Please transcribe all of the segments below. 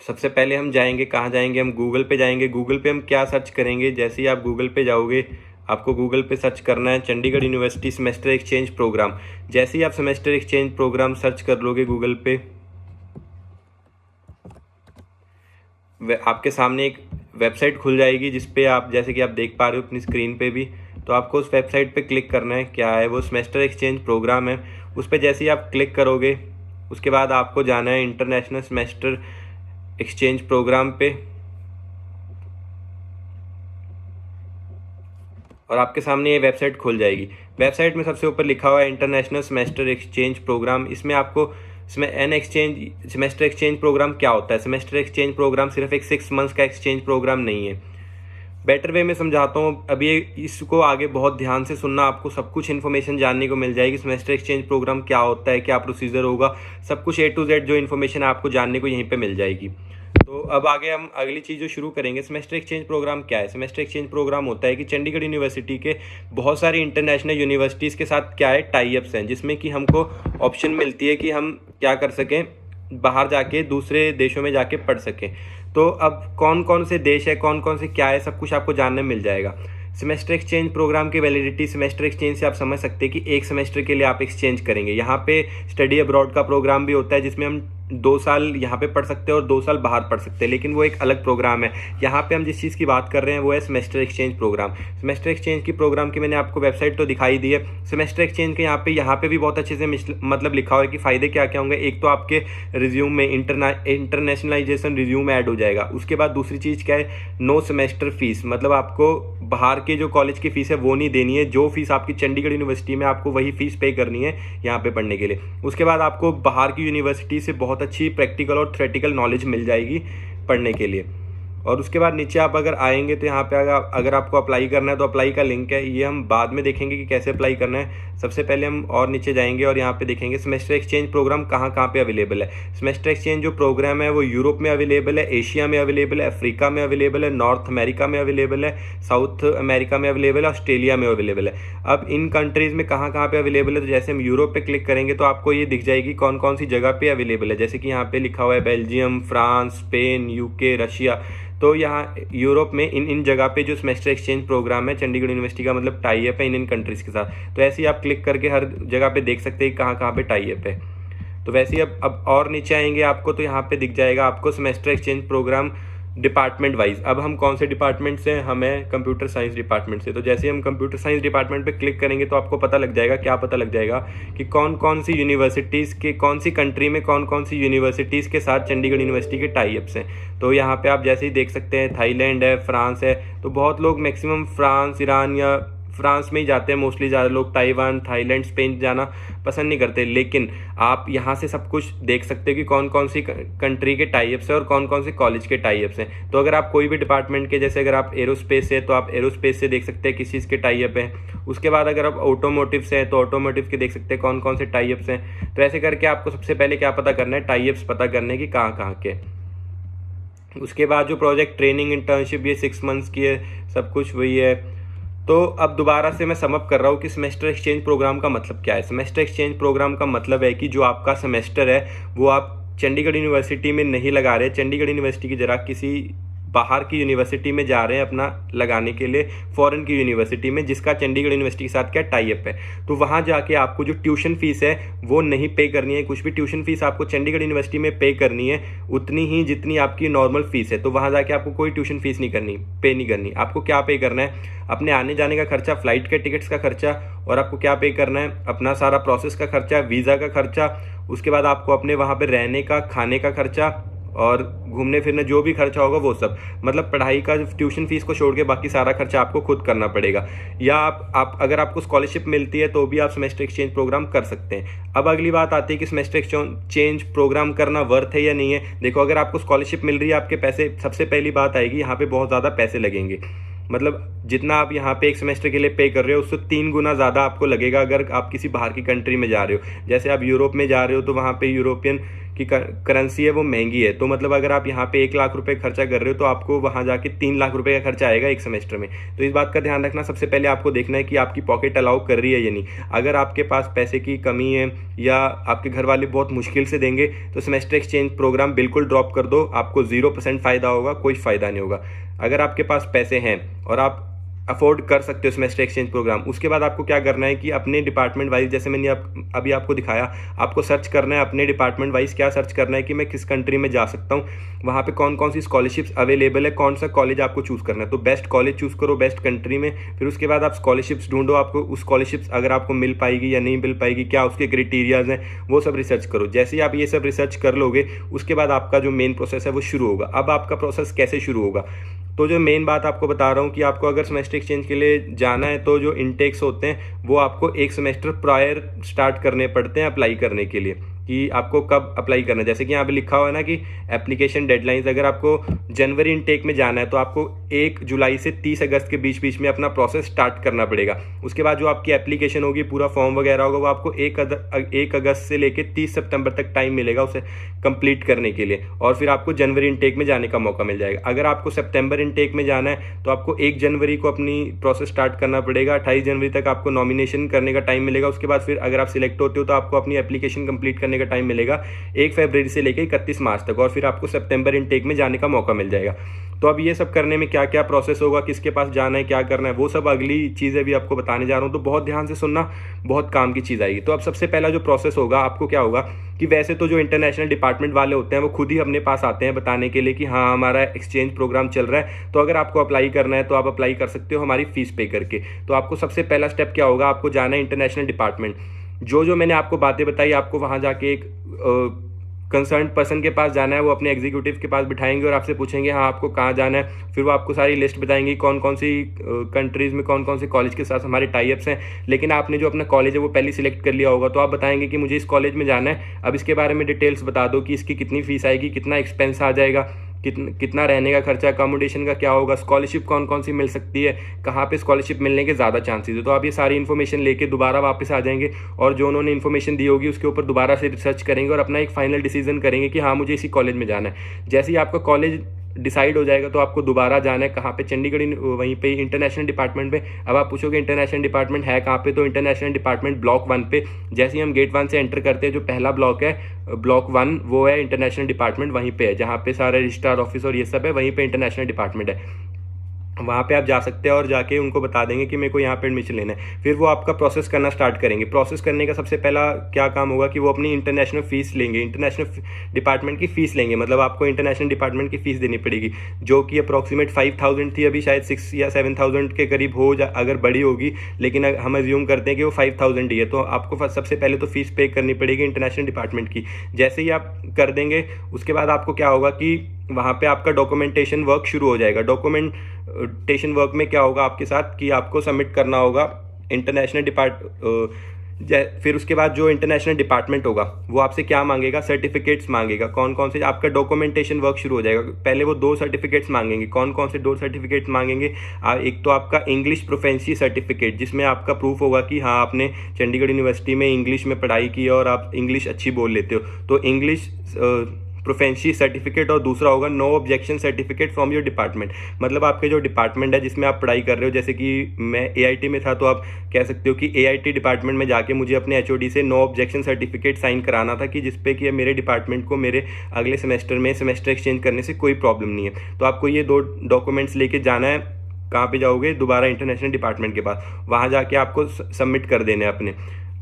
सबसे पहले हम जाएंगे, कहाँ जाएंगे, हम गूगल पे जाएंगे। गूगल पे हम क्या सर्च करेंगे, जैसे ही आप गूगल पे जाओगे आपको गूगल पे सर्च करना है Chandigarh university semester exchange programme. जैसे ही आप सेमेस्टर एक्सचेंज प्रोग्राम सर्च कर लोगे गूगल पे, आपके सामने एक वेबसाइट खुल जाएगी जिस पे आप, जैसे कि आप देख पा रहे हो अपनी स्क्रीन पे भी, तो आपको उस वेबसाइट पे क्लिक करना है। क्या है वो, सेमेस्टर एक्सचेंज प्रोग्राम है। उस पर जैसे ही आप क्लिक करोगे उसके बाद आपको जाना है इंटरनेशनल सेमेस्टर एक्सचेंज प्रोग्राम पे, और आपके सामने ये वेबसाइट खुल जाएगी। वेबसाइट में सबसे ऊपर लिखा हुआ है इंटरनेशनल सेमेस्टर एक्सचेंज प्रोग्राम। इसमें आपको सेमेस्टर एक्सचेंज प्रोग्राम क्या होता है। सेमेस्टर एक्सचेंज प्रोग्राम सिर्फ एक 6 मंथ्स का एक्सचेंज प्रोग्राम नहीं है। बेटर वे में समझाता हूँ, अभी इसको आगे बहुत ध्यान से सुनना, आपको सब कुछ इन्फॉर्मेशन जानने को मिल जाएगी। सेमेस्टर एक्सचेंज प्रोग्राम क्या होता है, क्या प्रोसीजर होगा, सब कुछ A to Z जो इन्फॉर्मेशन आपको जानने को यहीं पे मिल जाएगी। तो अब आगे हम अगली चीज़ जो शुरू करेंगे, सेमेस्टर एक्सचेंज प्रोग्राम क्या है। सेमेस्टर एक्सचेंज प्रोग्राम होता है कि चंडीगढ़ यूनिवर्सिटी के बहुत सारी इंटरनेशनल यूनिवर्सिटीज़ के साथ क्या है टाई अप्स हैं, जिसमें कि हमको ऑप्शन मिलती है कि हम क्या कर सकें, बाहर जाके दूसरे देशों में जाके पढ़ सकें। तो अब कौन कौन से देश है, कौन कौन से क्या है, सब कुछ आपको जानने मिल जाएगा। सेमेस्टर एक्सचेंज प्रोग्राम की वैलिडिटी, सेमेस्टर एक्सचेंज से आप समझ सकते हैं कि एक सेमेस्टर के लिए आप एक्सचेंज करेंगे। यहाँ पे स्टडी अब्रॉड का प्रोग्राम भी होता है जिसमें हम 2 साल यहाँ पे पढ़ सकते हैं और 2 साल बाहर पढ़ सकते हैं, लेकिन वो एक अलग प्रोग्राम है। यहाँ पे हम जिस चीज़ की बात कर रहे हैं वो है semester exchange programme. Semester exchange की प्रोग्राम की मैंने आपको वेबसाइट तो दिखाई दी है। सेमेस्टर एक्सचेंज के यहाँ पे भी बहुत अच्छे से मतलब लिखा हुआ है कि फ़ायदे क्या क्या होंगे। एक तो आपके रिज्यूम में इंटरनेशनलाइजेशन रिज्यूम ऐड हो जाएगा। उसके बाद दूसरी चीज़ क्या है, नो सेमेस्टर फीस, मतलब आपको बाहर के जो कॉलेज की फ़ीस है वो नहीं देनी है। जो फीस आपकी चंडीगढ़ यूनिवर्सिटी में आपको वही फ़ीस पे करनी है यहाँ पे पढ़ने के लिए। उसके बाद आपको बाहर की यूनिवर्सिटी से बहुत अच्छी प्रैक्टिकल और थ्योरेटिकल नॉलेज मिल जाएगी पढ़ने के लिए। और उसके बाद नीचे आप अगर आएंगे तो यहाँ पे अगर आपको अप्लाई करना है तो अप्लाई का लिंक है, ये हम बाद में देखेंगे कि कैसे अप्लाई करना है। सबसे पहले हम और नीचे जाएंगे और यहाँ पे देखेंगे सेमेस्टर एक्सचेंज प्रोग्राम कहाँ कहाँ पे अवेलेबल है। सेमेस्टर एक्सचेंज जो प्रोग्राम है वो यूरोप में अवेलेबल है, एशिया में अवेलेबल है, अफ्रीका में अवेलेबल है, नॉर्थ अमेरिका में अवेलेबल है, साउथ अमेरिका में अवेलेबल है, ऑस्ट्रेलिया में अवेलेबल है। अब इन कंट्रीज़ में कहाँ कहाँ पे अवेलेबल है, तो जैसे हम यूरोप पे क्लिक करेंगे तो आपको ये दिख जाएगी कौन कौन सी जगह पे अवेलेबल है। जैसे कि यहाँ पे लिखा हुआ है Belgium, France, Spain, UK, Russia. तो यहाँ यूरोप में इन जगह पे जो सेमेस्टर एक्सचेंज प्रोग्राम है चंडीगढ़ यूनिवर्सिटी का मतलब टाई अप है इन कंट्रीज़ के साथ। तो ऐसे ही आप क्लिक करके हर जगह पे देख सकते हैं कहाँ कहाँ पे टाई अप है। तो वैसे ही अब और नीचे आएंगे आपको तो यहाँ पे दिख जाएगा आपको semester exchange programme department wise. अब हम कौन से डिपार्टमेंट से, हमें कंप्यूटर साइंस डिपार्टमेंट से। तो जैसे हम कंप्यूटर साइंस डिपार्टमेंट पे क्लिक करेंगे तो आपको पता लग जाएगा, क्या पता लग जाएगा कि कौन कौन सी यूनिवर्सिटीज़ के, कौन सी कंट्री में कौन कौन सी यूनिवर्सिटीज़ के साथ चंडीगढ़ यूनिवर्सिटी के टाई अप्स हैं। तो यहाँ पे आप जैसे ही देख सकते हैं थाईलैंड है, फ्रांस है। तो बहुत लोग मैक्सिमम फ्रांस, ईरान या फ्रांस में ही जाते हैं मोस्टली, ज़्यादा लोग ताइवान, थाईलैंड, स्पेन जाना पसंद नहीं करते। लेकिन आप यहाँ से सब कुछ देख सकते हो कि कौन कौन सी कंट्री के टाई अप्स हैं और कौन कौन से कॉलेज के टाई अप्स हैं। तो अगर आप कोई भी डिपार्टमेंट के, जैसे अगर आप एरोस्पेस से, तो आप एरोस्पेस से देख सकते हैं किस चीज़ के टाई अप हैं। उसके बाद अगर आप ऑटोमोटिव से हैं तो ऑटोमोटिव के देख सकते हैं कौन कौन से टाई अप्स हैं। तो ऐसे करके आपको सबसे पहले क्या पता करना है, टाई अप्स पता करने की कहाँ कहाँ के। उसके बाद जो प्रोजेक्ट, ट्रेनिंग, इंटर्नशिप, ये 6 मंथ्स की है, सब कुछ वही है। तो अब दोबारा से मैं समअप कर रहा हूँ कि सेमेस्टर एक्सचेंज प्रोग्राम का मतलब क्या है। सेमेस्टर एक्सचेंज प्रोग्राम का मतलब है कि जो आपका सेमेस्टर है वो आप चंडीगढ़ यूनिवर्सिटी में नहीं लगा रहे, चंडीगढ़ यूनिवर्सिटी की जगह किसी बाहर की यूनिवर्सिटी में जा रहे हैं अपना लगाने के लिए, फॉरेन की यूनिवर्सिटी में जिसका चंडीगढ़ यूनिवर्सिटी के साथ क्या टाई अप है। तो वहाँ जाके आपको जो ट्यूशन फीस है वो नहीं पे करनी है, कुछ भी ट्यूशन फीस आपको चंडीगढ़ यूनिवर्सिटी में पे करनी है उतनी ही जितनी आपकी नॉर्मल फीस है। तो वहाँ जाके आपको कोई ट्यूशन फीस नहीं करनी, पे नहीं करनी। आपको क्या पे करना है, अपने आने जाने का खर्चा, फ्लाइट के टिकट्स का खर्चा, और आपको क्या पे करना है, अपना सारा प्रोसेस का खर्चा, वीज़ा का खर्चा। उसके बाद आपको अपने वहाँ पे रहने का, खाने का खर्चा और घूमने फिरने जो भी खर्चा होगा वो सब, मतलब पढ़ाई का ट्यूशन फीस को छोड़ के बाकी सारा खर्चा आपको खुद करना पड़ेगा। या आप अगर आपको स्कॉलरशिप मिलती है तो भी आप सेमेस्टर एक्सचेंज प्रोग्राम कर सकते हैं। अब अगली बात आती है कि सेमेस्टर एक्सचेंज प्रोग्राम करना वर्थ है या नहीं है। देखो, अगर आपको स्कॉलरशिप मिल रही है, आपके पैसे, सबसे पहली बात आएगी यहाँ पे बहुत ज़्यादा पैसे लगेंगे। मतलब जितना आप यहाँ पे एक सेमेस्टर के लिए पे कर रहे हो उससे 3 गुना ज़्यादा आपको लगेगा अगर आप किसी बाहर की कंट्री में जा रहे हो। जैसे आप यूरोप में जा रहे हो तो वहाँ पे यूरोपियन कि करेंसी है वो महंगी है, तो मतलब अगर आप यहाँ पे 1 लाख रुपए खर्चा कर रहे हो तो आपको वहाँ जाके 3 लाख रुपए का खर्चा आएगा एक सेमेस्टर में। तो इस बात का ध्यान रखना, सबसे पहले आपको देखना है कि आपकी पॉकेट अलाउ कर रही है या नहीं। अगर आपके पास पैसे की कमी है या आपके घर वाले बहुत मुश्किल से देंगे तो सेमेस्टर एक्सचेंज प्रोग्राम बिल्कुल ड्रॉप कर दो, आपको 0% फ़ायदा होगा, कोई फ़ायदा नहीं होगा। अगर आपके पास पैसे हैं और आप अफोर्ड कर सकते हो सेमेस्टर एक्सचेंज प्रोग्राम, उसके बाद आपको क्या करना है कि अपने डिपार्टमेंट वाइज, जैसे मैंने अभी आपको दिखाया, आपको सर्च करना है अपने डिपार्टमेंट वाइज। क्या सर्च करना है कि मैं किस कंट्री में जा सकता हूँ, वहाँ पे कौन कौन सी स्कॉलरशिप्स अवेलेबल है, कौन सा कॉलेज आपको चूज़ करना है। तो बेस्ट कॉलेज चूज़ करो बेस्ट कंट्री में। फिर उसके बाद आप स्कॉलरशिप्स ढूंढो, आपको उस स्कॉलरशिप्स अगर आपको मिल पाएगी या नहीं मिल पाएगी, क्या उसके क्राइटेरियाज हैं, वो सब रिसर्च करो। जैसे ही आप ये सब रिसर्च कर लोगे उसके बाद आपका जो मेन प्रोसेस है वो शुरू होगा। अब आपका प्रोसेस कैसे शुरू होगा, तो जो मेन बात आपको बता रहा हूँ कि आपको अगर सेमेस्टर एक्सचेंज के लिए जाना है तो जो इनटेक्स होते हैं वो आपको एक सेमेस्टर प्रायर स्टार्ट करने पड़ते हैं अप्लाई करने के लिए, कि आपको कब अप्लाई करना है। जैसे कि यहाँ पे लिखा हुआ है ना कि एप्लीकेशन डेडलाइंस, अगर आपको जनवरी इनटेक में जाना है तो आपको 1 जुलाई से 30 अगस्त के बीच बीच में अपना प्रोसेस स्टार्ट करना पड़ेगा। उसके बाद जो आपकी एप्लीकेशन होगी, पूरा फॉर्म वगैरह होगा, वो आपको 1 अगस्त से लेकर 30 सितंबर तक टाइम मिलेगा उसे कंप्लीट करने के लिए, और फिर आपको जनवरी इनटेक में जाने का मौका मिल जाएगा। अगर आपको सितंबर इनटेक में जाना है तो आपको 1 जनवरी को अपनी प्रोसेस स्टार्ट करना पड़ेगा, 28 जनवरी तक आपको नॉमिनेशन करने का टाइम मिलेगा। उसके बाद फिर अगर आप सिलेक्ट होते हो तो आपको अपनी एप्लीकेशन कंप्लीट करने का टाइम मिलेगा 1 फरवरी से लेकर 31 मार्च तक, और फिर आपको सितंबर इनटेक में जाने का मौका मिल जाएगा। तो अब ये सब करने में क्या क्या प्रोसेस होगा, किसके पास जाना है, क्या करना है, वो सब अगली चीज़ें भी आपको बताने जा रहा हूँ, तो बहुत ध्यान से सुनना, बहुत काम की चीज़ आएगी। तो अब सबसे पहला जो प्रोसेस होगा, आपको क्या होगा कि वैसे तो जो इंटरनेशनल डिपार्टमेंट वाले होते हैं वो खुद ही अपने पास आते हैं बताने के लिए कि हाँ हमारा एक्सचेंज प्रोग्राम चल रहा है, तो अगर आपको अप्लाई करना है तो आप अप्लाई कर सकते हो हमारी फीस पे करके। तो आपको सबसे पहला स्टेप क्या होगा, आपको जाना है इंटरनेशनल डिपार्टमेंट। जो मैंने आपको बातें बताई, आपको वहाँ जाके एक कंसर्न पर्सन के पास जाना है, वो अपने एग्जीक्यूटिव के पास बिठाएंगे और आपसे पूछेंगे हाँ आपको कहाँ जाना है। फिर वो आपको सारी लिस्ट बताएंगे कौन कौन सी कंट्रीज़ में कौन कौन से कॉलेज के साथ हमारे टाई अप्स हैं। लेकिन आपने जो अपना कॉलेज है वो पहले सिलेक्ट कर लिया होगा, तो आप बताएंगे कि मुझे इस कॉलेज में जाना है, अब इसके बारे में डिटेल्स बता दो कि इसकी कितनी फीस आएगी, कितना एक्सपेंस आ जाएगा, कितना रहने का खर्चा, अकोमोडेशन का क्या होगा, स्कॉलरशिप कौन कौन सी मिल सकती है, कहाँ पे स्कॉलरशिप मिलने के ज़्यादा चांसेस है। तो आप ये सारी इन्फॉर्मेशन लेके दोबारा वापस आ जाएंगे और जो उन्होंने इन्फॉर्मेशन दी होगी उसके ऊपर दोबारा से रिसर्च करेंगे और अपना एक फाइनल डिसीजन करेंगे कि हाँ मुझे इसी कॉलेज में जाना है। जैसे ही आपका कॉलेज डिसाइड हो जाएगा तो आपको दोबारा जाना है कहाँ पे, चंडीगढ़ वहीं पे इंटरनेशनल डिपार्टमेंट पे। अब आप पूछोगे इंटरनेशनल डिपार्टमेंट है कहाँ पे, तो इंटरनेशनल डिपार्टमेंट ब्लॉक 1 पे। जैसे ही हम गेट 1 से एंटर करते हैं, जो पहला ब्लॉक है ब्लॉक 1, वो है इंटरनेशनल डिपार्टमेंट, वहीं पे है जहाँ पे सारा रजिस्ट्रार ऑफिस और ये सब है, वहीं पे इंटरनेशनल डिपार्टमेंट है। वहाँ पे आप जा सकते हैं और जाके उनको बता देंगे कि मेरे को यहाँ पे एडमिशन लेना है। फिर वो आपका प्रोसेस करना स्टार्ट करेंगे। प्रोसेस करने का सबसे पहला क्या काम होगा कि वो अपनी इंटरनेशनल फीस लेंगे, इंटरनेशनल डिपार्टमेंट की फ़ीस लेंगे। मतलब आपको इंटरनेशनल डिपार्टमेंट की फ़ीस देनी पड़ेगी, जो कि अप्रॉक्सीमेट 5000 थी, अभी शायद 6 या 7000 के करीब हो अगर बड़ी होगी, लेकिन हम अज्यूम करते हैं कि वो 5000 ही है। तो आपको सबसे पहले तो फीस पे करनी पड़ेगी इंटरनेशनल डिपार्टमेंट की। जैसे ही आप कर देंगे उसके बाद आपको क्या होगा कि वहाँ पे आपका डॉक्यूमेंटेशन वर्क शुरू हो जाएगा। डॉक्यूमेंटेशन वर्क में क्या होगा आपके साथ कि आपको सबमिट करना होगा इंटरनेशनल फिर उसके बाद जो इंटरनेशनल डिपार्टमेंट होगा वो आपसे क्या मांगेगा, सर्टिफिकेट्स मांगेगा। कौन कौन से, आपका डॉक्यूमेंटेशन वर्क शुरू हो जाएगा। पहले वो 2 सर्टिफिकेट्स मांगेंगे। कौन कौन से 2 सर्टिफिकेट्स मांगेंगे, एक तो आपका इंग्लिश प्रोफेंसी सर्टिफिकेट, जिसमें आपका प्रूफ होगा कि हाँ आपने चंडीगढ़ यूनिवर्सिटी में इंग्लिश में पढ़ाई की और आप इंग्लिश अच्छी बोल लेते हो, तो इंग्लिश प्रोफेंसी सर्टिफिकेट। और दूसरा होगा no objection certificate from your department. मतलब आपके जो डिपार्टमेंट है जिसमें आप पढ़ाई कर रहे हो, जैसे कि मैं AIT में था तो आप कह सकते हो कि AIT डिपार्टमेंट में जाके मुझे अपने HOD से नो ऑब्जेक्शन सर्टिफिकेट साइन कराना था कि जिसपे कि मेरे डिपार्टमेंट को मेरे अगले सेमेस्टर में सेमेस्टर एक्सचेंज करने से कोई प्रॉब्लम नहीं है। तो आपको ये 2 डॉक्यूमेंट्स लेके जाना है। कहाँ पे जाओगे, दोबारा इंटरनेशनल डिपार्टमेंट के पास, वहाँ जाके आपको सबमिट कर देने अपने।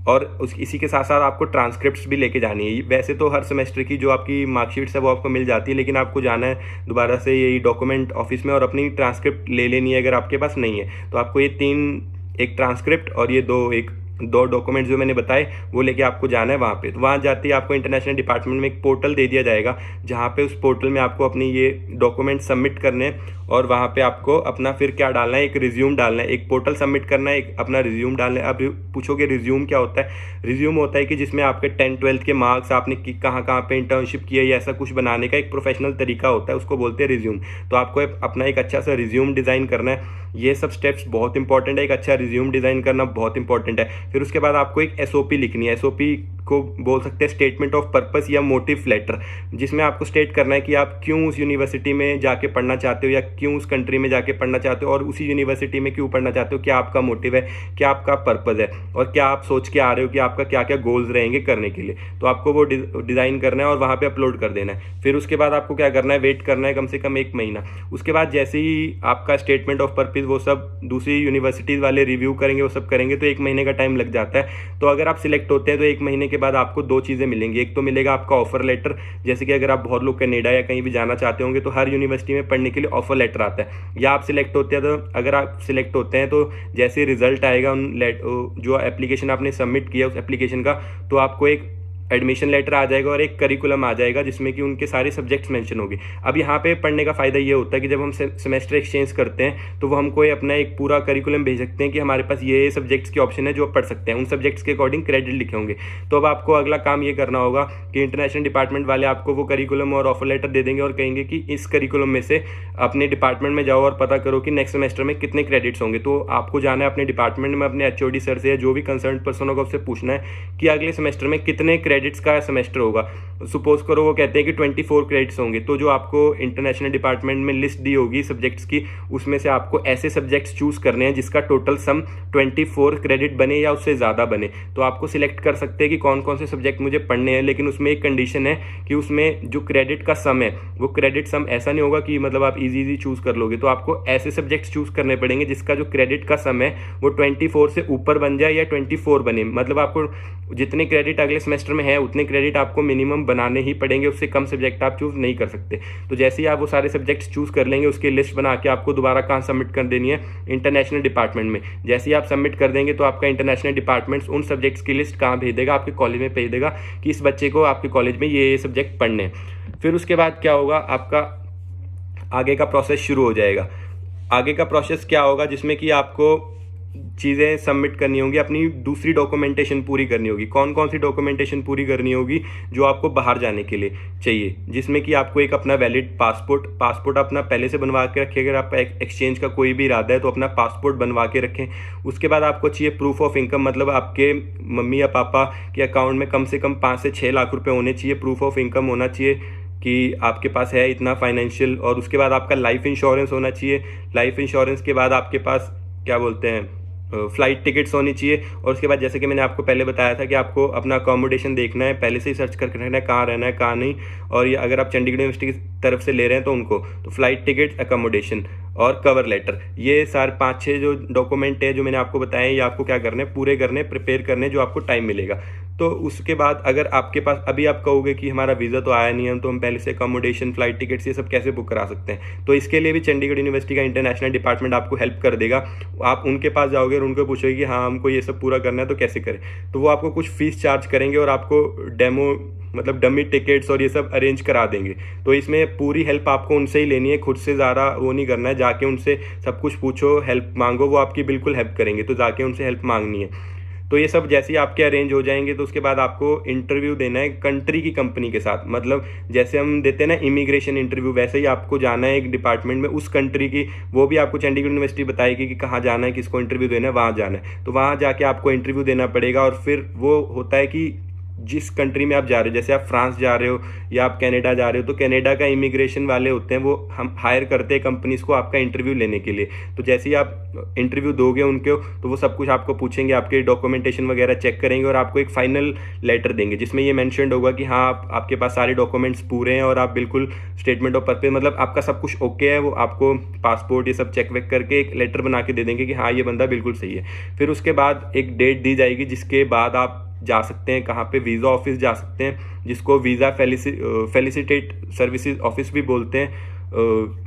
और इसी के साथ साथ आपको ट्रांसक्रिप्ट्स भी लेके जानी है। वैसे तो हर सेमेस्टर की जो आपकी मार्कशीट्स है वो आपको मिल जाती है, लेकिन आपको जाना है दोबारा से यही डॉक्यूमेंट ऑफिस में और अपनी ट्रांसक्रिप्ट ले लेनी है अगर आपके पास नहीं है। तो आपको ये 3, एक ट्रांसक्रिप्ट और ये 2 डॉक्यूमेंट जो मैंने बताए वो लेके आपको जाना है वहाँ पे। तो वहाँ जाते ही आपको इंटरनेशनल डिपार्टमेंट में एक पोर्टल दे दिया जाएगा, जहाँ पे उस पोर्टल में आपको अपनी ये डॉक्यूमेंट सबमिट करने हैं और वहाँ पे आपको अपना फिर क्या डालना है, एक रिज्यूम डालना है। एक पोर्टल सबमिट करना है, एक अपना रिज्यूम डालना है। अब पूछोगे रिज्यूम क्या होता है, रिज्यूम होता है कि जिसमें आपके 10th-12th के मार्क्स, आपने कहाँ कहाँ पे इंटर्नशिप की है, या ऐसा कुछ बनाने का एक प्रोफेशनल तरीका होता है, उसको बोलते हैं रिज्यूम। तो आपको अपना एक अच्छा सा रिज्यूम डिज़ाइन करना है। ये सब स्टेप्स बहुत इंपॉर्टेंट है, एक अच्छा रिज्यूम डिज़ाइन करना बहुत इंपॉर्टेंट है। फिर उसके बाद आपको एक एसओपी लिखनी है। एसओपी को बोल सकते हैं स्टेटमेंट ऑफ पर्पस या मोटिव लेटर, जिसमें आपको स्टेट करना है कि आप क्यों उस यूनिवर्सिटी में जाके पढ़ना चाहते हो या क्यों उस कंट्री में जाके पढ़ना चाहते हो और उसी यूनिवर्सिटी में क्यों पढ़ना चाहते हो, क्या आपका मोटिव है, क्या आपका पर्पस है और क्या आप सोच के आ रहे हो कि आपका क्या क्या गोल्स रहेंगे करने के लिए। तो आपको वो डिज़ाइन करना है और वहाँ पे अपलोड कर देना है। फिर उसके बाद आपको क्या करना है, वेट करना है कम से कम 1 महीना। उसके बाद जैसे ही आपका स्टेटमेंट ऑफ पर्पस वो सब दूसरी यूनिवर्सिटीज़ वाले रिव्यू करेंगे, वो सब करेंगे, तो 1 महीने का टाइम लग जाता है। तो अगर आप सिलेक्ट होते हैं तो 1 महीने के बाद आपको 2 चीज़ें मिलेंगी। एक तो मिलेगा आपका ऑफर लेटर, जैसे कि अगर आप बहुत लोग कनाडा या कहीं भी जाना चाहते होंगे तो हर यूनिवर्सिटी में पढ़ने के लिए ऑफर लेटर आता है। या आप सिलेक्ट होते हैं, तो अगर आप सिलेक्ट होते हैं तो जैसे रिजल्ट आएगा जो एप्लीकेशन आपने सबमिट किया उस एप्लीकेशन का, तो आपको एक एडमिशन लेटर आ जाएगा और एक करिकुलम आ जाएगा जिसमें कि उनके सारे सब्जेक्ट्स मेंशन होंगे। अब यहाँ पे पढ़ने का फ़ायदा ये होता है कि जब हम सेमेस्टर एक्सचेंज करते हैं तो वो हमको अपना एक पूरा करिकुलम भेज सकते हैं कि हमारे पास ये सब्जेक्ट्स के ऑप्शन है जो आप पढ़ सकते हैं, उन सब्जेक्ट्स के अकॉर्डिंग क्रेडिट लिखे होंगे। तो अब आपको अगला काम ये करना होगा कि इंटरनेशनल डिपार्टमेंट वाले आपको वो करिकुलम और ऑफर लेटर दे देंगे और कहेंगे कि इस करिकुलम में से अपने डिपार्टमेंट में जाओ और पता करो कि नेक्स्ट सेमेस्टर में कितने क्रेडिट्स होंगे। तो आपको जाना है अपने डिपार्टमेंट में, अपने एचओडी सर से या जो भी कंसर्न पर्सन होगा उससे पूछना है कि अगले सेमेस्टर में कितने क्रेडिट्स का सेमेस्टर होगा। सपोज करो वो कहते हैं कि 24 क्रेडिट्स होंगे, तो जो आपको इंटरनेशनल डिपार्टमेंट में लिस्ट दी होगी सब्जेक्ट्स की, उसमें से आपको ऐसे सब्जेक्ट्स चूज करने हैं जिसका टोटल सम 24 क्रेडिट बने या उससे ज़्यादा बने। तो आपको सिलेक्ट कर सकते हैं कि कौन कौन से सब्जेक्ट मुझे पढ़ने हैं, लेकिन उसमें एक कंडीशन है कि उसमें जो क्रेडिट का सम है वो क्रेडिट सम ऐसा नहीं होगा कि मतलब आप इजी चूज कर लोगे। तो आपको ऐसे सब्जेक्ट्स चूज करने पड़ेंगे जिसका जो क्रेडिट का सम है वो 24 से ऊपर बन जाए या 24 बने। मतलब आपको जितने क्रेडिट अगले सेमेस्टर में है उतने क्रेडिट आपको मिनिमम बनाने ही पड़ेंगे, उससे कम सब्जेक्ट आप चूज नहीं कर सकते। तो जैसे ही आप वो सारे सब्जेक्ट्स चूज कर लेंगे उसकी लिस्ट बना के आपको दोबारा कहाँ सबमिट कर देनी है, इंटरनेशनल डिपार्टमेंट में। जैसे ही आप सबमिट कर देंगे तो आपका इंटरनेशनल डिपार्टमेंट्स उन सब्जेक्ट्स की लिस्ट कहाँ भेज देगा, आपके कॉलेज में भेज देगा कि इस बच्चे को आपके कॉलेज में ये सब्जेक्ट पढ़ने हैं। फिर उसके बाद क्या होगा, आपका आगे का प्रोसेस शुरू हो जाएगा। आगे का प्रोसेस क्या होगा, जिसमें कि आपको चीज़ें सबमिट करनी होंगी, अपनी दूसरी डॉक्यूमेंटेशन पूरी करनी होगी। कौन कौन सी डॉक्यूमेंटेशन पूरी करनी होगी जो आपको बाहर जाने के लिए चाहिए, जिसमें कि आपको एक अपना वैलिड पासपोर्ट अपना पहले से बनवा के रखें। अगर आपका एक्सचेंज का कोई भी इरादा है तो अपना पासपोर्ट बनवा के रखें। उसके बाद आपको चाहिए प्रूफ ऑफ इनकम, मतलब आपके मम्मी या पापा के अकाउंट में कम से कम 5 से 6 लाख रुपये होने चाहिए। प्रूफ ऑफ इनकम होना चाहिए कि आपके पास है इतना फाइनेंशियल। और उसके बाद आपका लाइफ इंश्योरेंस होना चाहिए। लाइफ इंश्योरेंस के बाद आपके पास क्या बोलते हैं, फ्लाइट टिकट्स होनी चाहिए। और उसके बाद जैसे कि मैंने आपको पहले बताया था कि आपको अपना अकोमोडेशन देखना है, पहले से ही सर्च करके रखना है कहाँ रहना है कहाँ नहीं। और ये अगर आप चंडीगढ़ यूनिवर्सिटी की तरफ से ले रहे हैं तो उनको तो फ्लाइट टिकट, अकोमोडेशन और कवर लेटर, ये सारे 5-6 जो डॉक्यूमेंट है जो मैंने आपको बताए, ये आपको क्या करने, पूरे करने, प्रिपेयर करने, जो आपको टाइम मिलेगा। तो उसके बाद अगर आपके पास अभी आप कहोगे कि हमारा वीज़ा तो आया नहीं है, तो हम पहले से अकोमोडेशन, फ्लाइट टिकट्स ये सब कैसे बुक करा सकते हैं, तो इसके लिए भी चंडीगढ़ यूनिवर्सिटी का इंटरनेशनल डिपार्टमेंट आपको हेल्प कर देगा। आप उनके पास जाओगे और उनको पूछोगे कि हाँ हमको ये सब पूरा करना है तो कैसे करें, तो वो आपको कुछ फीस चार्ज करेंगे और आपको डेमो मतलब डमी टिकट्स और ये सब अरेंज करा देंगे। तो इसमें पूरी हेल्प आपको उनसे ही लेनी है, खुद से ज़्यादा वो नहीं करना है। जाके उनसे सब कुछ पूछो, हेल्प मांगो, वो आपकी बिल्कुल हेल्प करेंगे। तो जाके उनसे हेल्प मांगनी है। तो ये सब जैसे ही आपके अरेंज हो जाएंगे तो उसके बाद आपको इंटरव्यू देना है कंट्री की कंपनी के साथ। मतलब जैसे हम देते हैं ना इमिग्रेशन इंटरव्यू, वैसे ही आपको जाना है एक डिपार्टमेंट में उस कंट्री की, वो भी आपको चंडीगढ़ यूनिवर्सिटी बताएगी कि कहाँ जाना है, किसको इंटरव्यू देना है, वहाँ जाना है। तो वहाँ जाके आपको इंटरव्यू देना पड़ेगा। और फिर वो होता है कि जिस कंट्री में आप जा रहे हो, जैसे आप फ्रांस जा रहे हो या आप कनाडा जा रहे हो, तो कनाडा का इमिग्रेशन वाले होते हैं, वो हम हायर करते हैं कंपनीज को आपका इंटरव्यू लेने के लिए। तो जैसे ही आप इंटरव्यू दोगे उनको, तो वो सब कुछ आपको पूछेंगे, आपके डॉक्यूमेंटेशन वगैरह चेक करेंगे और आपको एक फाइनल लेटर देंगे जिसमें ये मेंशन्ड होगा कि हाँ आपके पास सारे डॉक्यूमेंट्स पूरे हैं और आप बिल्कुल स्टेटमेंट ऑफ पर्पस, मतलब आपका सब कुछ ओके है। वो आपको पासपोर्ट ये सब चेक वेक करके एक लेटर बना के दे देंगे कि हाँ ये बंदा बिल्कुल सही है। फिर उसके बाद एक डेट दी जाएगी जिसके बाद आप जा सकते हैं कहाँ पे, वीज़ा ऑफिस जा सकते हैं, जिसको वीज़ा फेलिसिटेट सर्विसेज ऑफिस भी बोलते हैं,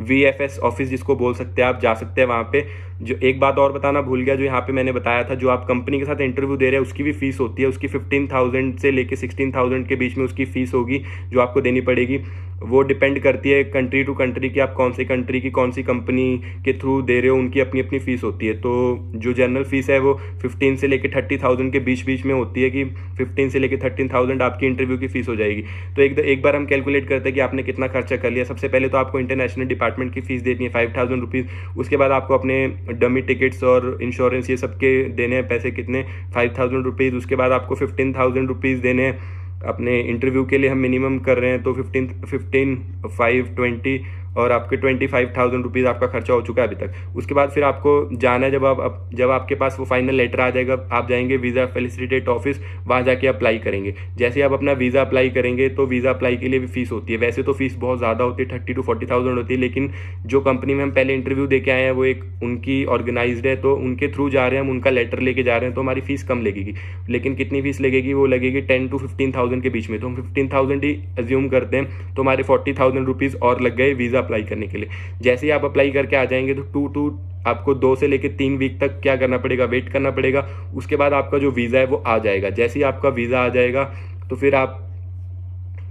VFS ऑफिस जिसको बोल सकते हैं, आप जा सकते हैं वहाँ पे। जो एक बात और बताना भूल गया, जो यहाँ पे मैंने बताया था, जो आप कंपनी के साथ इंटरव्यू दे रहे हैं उसकी भी फीस होती है। उसकी 15,000 से लेके 16,000 के बीच में उसकी फ़ीस होगी जो आपको देनी पड़ेगी। वो डिपेंड करती है कंट्री टू कंट्री की, आप कौन सी कंट्री की कौन सी कंपनी के थ्रू दे रहे हो, उनकी अपनी अपनी फ़ीस होती है। तो जो जनरल फ़ीस है वो 15 से लेके 30,000 के बीच में होती है, कि 15 से लेके 13,000 आपकी इंटरव्यू की फ़ीस हो जाएगी। तो एक बार हम कैलकुलेट करते हैं कि आपने कितना खर्चा कर लिया। सबसे पहले तो आपको इंटरनेशनल डिपार्टमेंट की फ़ीस देनी है 5,000 रुपीज़। उसके बाद आपको अपने डमी टिकट्स और इंश्योरेंस ये सब के देने हैं पैसे कितने 5000 रुपीज़। उसके बाद आपको 15,000 रुपीज़ देने हैं अपने इंटरव्यू के लिए, हम मिनिमम कर रहे हैं तो 15 5 20 और आपके 25,000 रुपीज़ आपका खर्चा हो चुका है अभी तक। उसके बाद फिर आपको जाना है, जब आपके पास वो फाइनल लेटर आ जाएगा आप जाएंगे वीज़ा फैसिलिटेट ऑफिस, वहाँ जाके अप्लाई करेंगे। जैसे आप अपना वीज़ा अप्लाई करेंगे तो वीज़ा अप्लाई के लिए भी फ़ीस होती है। वैसे तो फ़ीस बहुत ज़्यादा होती है, 30 to 40,000 होती है, लेकिन जो कंपनी में हम पहले इंटरव्यू दे के आए हैं वो एक उनकी ऑर्गेनाइज्ड है, तो उनके थ्रू जा रहे हैं, हम उनका लेटर लेके जा रहे हैं, तो हमारी फ़ीस कम लगेगी। लेकिन कितनी फ़ीस लगेगी, वो लगेगी 10 to 15,000 के बीच में। तो हम 15,000 ही अज्यूम करते हैं, तो हमारे 40,000 रुपीज़ और लग गए वीज़ा अप्लाई करने के लिए। जैसे ही आप अप्लाई करके आ जाएंगे तो आपको 2 से लेकर 3 वीक तक क्या करना पड़ेगा, वेट करना पड़ेगा। उसके बाद आपका जो वीज़ा है वो आ जाएगा। जैसे ही आपका वीज़ा आ जाएगा तो फिर आप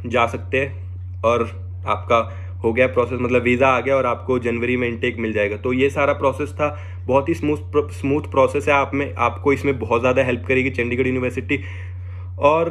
जा सकते हैं और आपका हो गया प्रोसेस, मतलब वीज़ा आ गया और आपको जनवरी में इनटेक मिल जाएगा। तो ये सारा प्रोसेस था, बहुत ही स्मूथ प्रोसेस है। आपको इसमें बहुत ज़्यादा हेल्प करेगी चंडीगढ़ यूनिवर्सिटी। और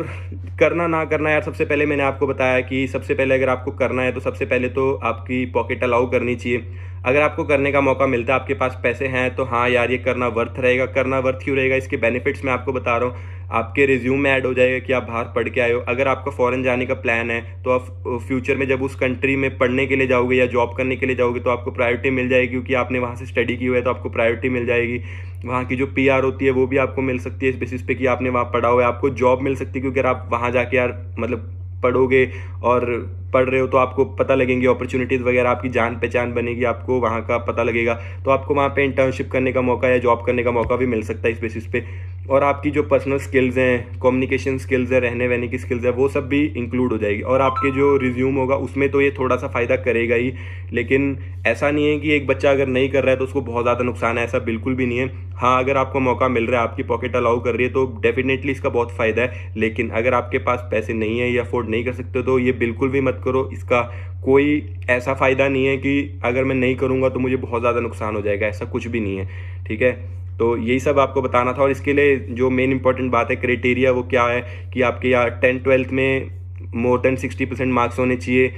करना ना करना यार, सबसे पहले मैंने आपको बताया कि सबसे पहले अगर आपको करना है तो सबसे पहले तो आपकी पॉकेट अलाउ करनी चाहिए। अगर आपको करने का मौका मिलता है, आपके पास पैसे हैं, तो हाँ यार ये करना वर्थ रहेगा। करना वर्थ क्यों रहेगा, इसके बेनिफिट्स मैं आपको बता रहा हूँ। आपके रिज्यूम में ऐड हो जाएगा कि आप बाहर पढ़ के आए हो। अगर आपका फॉरेन जाने का प्लान है तो आप फ्यूचर में जब उस कंट्री में पढ़ने के लिए जाओगे या जॉब करने के लिए जाओगे तो आपको प्रायोरिटी मिल जाएगी, क्योंकि आपने वहाँ से स्टडी की हुई है तो आपको प्रायोरिटी मिल जाएगी। वहाँ की जो PR होती है वो भी आपको मिल सकती है इस बेसिस पे कि आपने वहाँ पढ़ा हुआ है। आपको जॉब मिल सकती है, क्योंकि अगर आप वहाँ जाके यार मतलब पढ़ोगे और पढ़ रहे हो तो आपको पता लगेंगी अपॉर्चुनिटीज़ वगैरह, आपकी जान पहचान बनेगी, आपको वहाँ का पता लगेगा, तो आपको वहाँ पे इंटर्नशिप करने का मौका या जॉब करने का मौका भी मिल सकता है इस बेसिस पे। और आपकी जो पर्सनल स्किल्स हैं, कम्युनिकेशन स्किल्स है, रहने वहने की स्किल्स है, वो सब भी इंक्लूड हो जाएगी। और आपके जो रिज्यूम होगा उसमें तो ये थोड़ा सा फ़ायदा करेगा ही, लेकिन ऐसा नहीं है कि एक बच्चा अगर नहीं कर रहा है तो उसको बहुत ज़्यादा नुकसान है, ऐसा बिल्कुल भी नहीं है। हाँ, अगर आपको मौका मिल रहा है, आपकी पॉकेट अलाउ कर रही है तो डेफिनेटली इसका बहुत फ़ायदा है। लेकिन अगर आपके पास पैसे नहीं है या अफोर्ड नहीं कर सकते तो ये बिल्कुल भी मत करो। इसका कोई ऐसा फ़ायदा नहीं है कि अगर मैं नहीं करूँगा तो मुझे बहुत ज़्यादा नुकसान हो जाएगा, ऐसा कुछ भी नहीं है। ठीक है, तो यही सब आपको बताना था। और इसके लिए जो मेन इंपॉर्टेंट बात है, क्राइटेरिया, वो क्या है कि आपके यहाँ 10th-12th में मोर देन 60% मार्क्स होने चाहिए,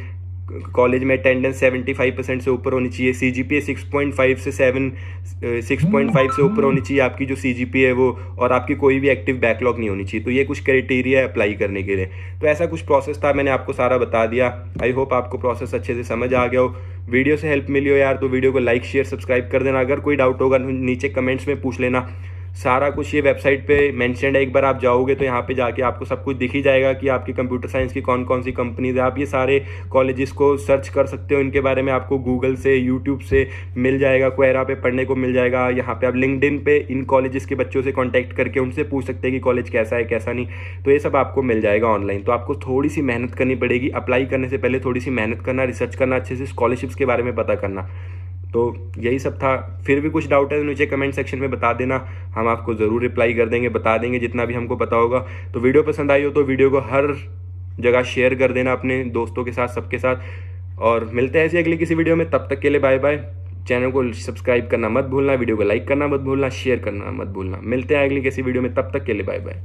कॉलेज में अटेंडेंस 75% से ऊपर होनी चाहिए, CGPA 6.5 से 6.5 से ऊपर होनी चाहिए आपकी जो CGPA है वो, और आपकी कोई भी एक्टिव बैकलॉग नहीं होनी चाहिए। तो ये कुछ क्राइटेरिया है अप्लाई करने के लिए। तो ऐसा कुछ प्रोसेस था, मैंने आपको सारा बता दिया। आई होप आपको प्रोसेस अच्छे से समझ आ गया हो। वीडियो से हेल्प मिली हो यार तो वीडियो को लाइक शेयर सब्सक्राइब कर देना। अगर कोई डाउट होगा नीचे कमेंट्स में पूछ लेना। सारा कुछ ये वेबसाइट पे मेंशन्ड है, एक बार आप जाओगे तो यहाँ पे जाके आपको सब कुछ दिख ही जाएगा कि आपकी कंप्यूटर साइंस की कौन कौन सी कंपनीज है। आप ये सारे कॉलेजेस को सर्च कर सकते हो, इनके बारे में आपको गूगल से, यूट्यूब से मिल जाएगा, क्वेरा पे पढ़ने को मिल जाएगा। यहाँ पे आप लिंक्डइन पे इन कॉलेजेस के बच्चों से कॉन्टैक्ट करके उनसे पूछ सकते हैं कि कॉलेज कैसा है कैसा नहीं। तो ये सब आपको मिल जाएगा ऑनलाइन। तो आपको थोड़ी सी मेहनत करनी पड़ेगी, अप्लाई करने से पहले थोड़ी सी मेहनत करना, रिसर्च करना, अच्छे से स्कॉलरशिप्स के बारे में पता करना। तो यही सब था। फिर भी कुछ डाउट है तो नीचे कमेंट सेक्शन में बता देना, हम आपको ज़रूर रिप्लाई कर देंगे, बता देंगे जितना भी हमको पता होगा। तो वीडियो पसंद आई हो तो वीडियो को हर जगह शेयर कर देना अपने दोस्तों के साथ, सबके साथ। और मिलते हैं ऐसे अगली किसी वीडियो में, तब तक के लिए बाय बाय। चैनल को सब्सक्राइब करना मत भूलना, वीडियो को लाइक करना मत भूलना, शेयर करना मत भूलना। मिलते हैं अगली किसी वीडियो में, तब तक के लिए बाय बाय।